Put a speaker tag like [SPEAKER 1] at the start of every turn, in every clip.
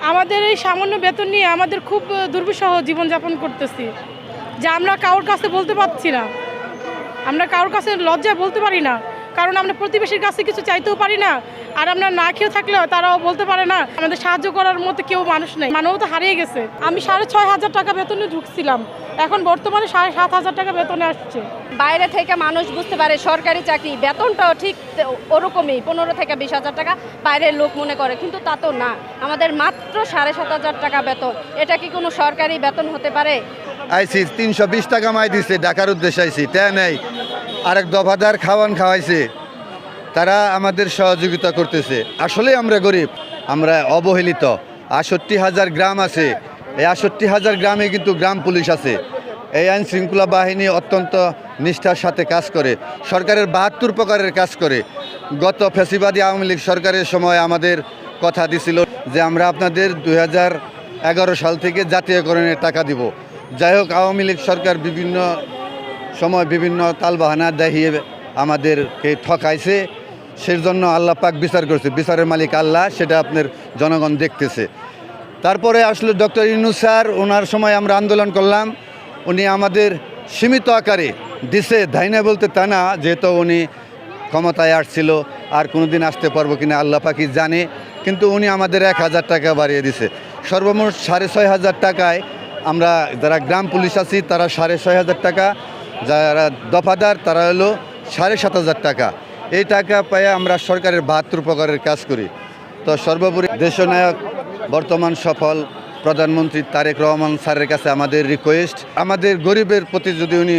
[SPEAKER 1] আমাদের এই সামান্য বেতন নিয়ে আমাদের খুব দুর্বিষহ জীবনযাপন করতেছি, যা আমরা কারোর কাছে বলতে পারছি না। আমরা কারোর কাছে লজ্জায় বলতে পারি না, কারণ আমরা প্রতিবেশীর কাছে কিছু চাইতেও পারি না। আর আমরা না খেয়ে থাকলেও তারাও বলতে পারে না, আমাদের সাহায্য করার মতো কেউ মানুষ নেই। মানবতা হারিয়ে গেছে। আমি 6,500 টাকা বেতনে ঢুকছিলাম, এখন বর্তমানে 7,500 টাকা বেতনে আসছে।
[SPEAKER 2] বাইরে থেকে মানুষ বুঝতে পারে সরকারি চাকরি বেতনটাও ঠিক ওরকমই 15 থেকে 20,000 টাকা বাইরের লোক মনে করে, কিন্তু তা তো না। আমাদের মাত্র 7,500 টাকা বেতন, এটা কি কোনো সরকারি বেতন হতে পারে?
[SPEAKER 3] আইসি 320 টাকা মাই দিছে, ঢাকার উদ্দেশ্যে আইসি তা নেই। আরেক দফাদার খাওয়াইছে, তারা আমাদের সহযোগিতা করতেছে। আসলে আমরা গরিব, আমরা অবহেলিত। 68,000 গ্রাম আছে, এই 68,000 গ্রামে কিন্তু গ্রাম পুলিশ আছে। এই আইন শৃঙ্খলা বাহিনী অত্যন্ত নিষ্ঠার সাথে কাজ করে, সরকারের 72 প্রকারের কাজ করে। গত ফ্যাসিবাদী আওয়ামী লীগ সরকারের সময় আমাদের কথা দিছিল যে আমরা আপনাদের 2011 সাল থেকে জাতীয়করণের টাকা দিব। যাই হোক, আওয়ামী লীগ সরকার বিভিন্ন সময় বিভিন্ন তালবাহানা দেখিয়ে আমাদেরকে ঠকাইছে। সেই জন্য আল্লাহ পাক বিচার করছে, বিচারের মালিক আল্লাহ, সেটা আপনার জনগণ দেখতেছে। তারপরে আসলে ডক্টর ইউনূস স্যার, ওনার সময় আমরা আন্দোলন করলাম, উনি আমাদের সীমিত আকারে দিছে, ধাইনা বলতে তা না, যেহেতু উনি ক্ষমতায় আসছিল, আর কোনো দিন আসতে পারবো কিনা আল্লাহ পাকই জানে, কিন্তু উনি আমাদের 1,000 টাকা বাড়িয়ে দিছে। সর্বমোট 6,500 টাকায় আমরা যারা গ্রাম পুলিশ আছি তারা 6,500 টাকা, যারা দফাদার তারা হলো 7,500 টাকা। এই টাকা পায়ে আমরা সরকারের 72 প্রকারের কাজ করি। তো সর্বোপরি দেশনায়ক বর্তমান সফল প্রধানমন্ত্রী তারেক রহমান স্যারের কাছে আমাদের রিকোয়েস্ট, আমাদের গরিবের প্রতি যদি উনি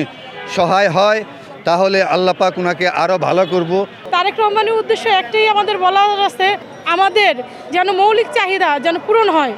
[SPEAKER 3] সহায় হয় তাহলে আল্লাহ পাক উনাকে আরও ভালো করব।
[SPEAKER 1] তারেক রহমানের উদ্দেশ্য একটাই আমাদের বলার আছে, আমাদের যেন মৌলিক চাহিদা যেন পূরণ হয়।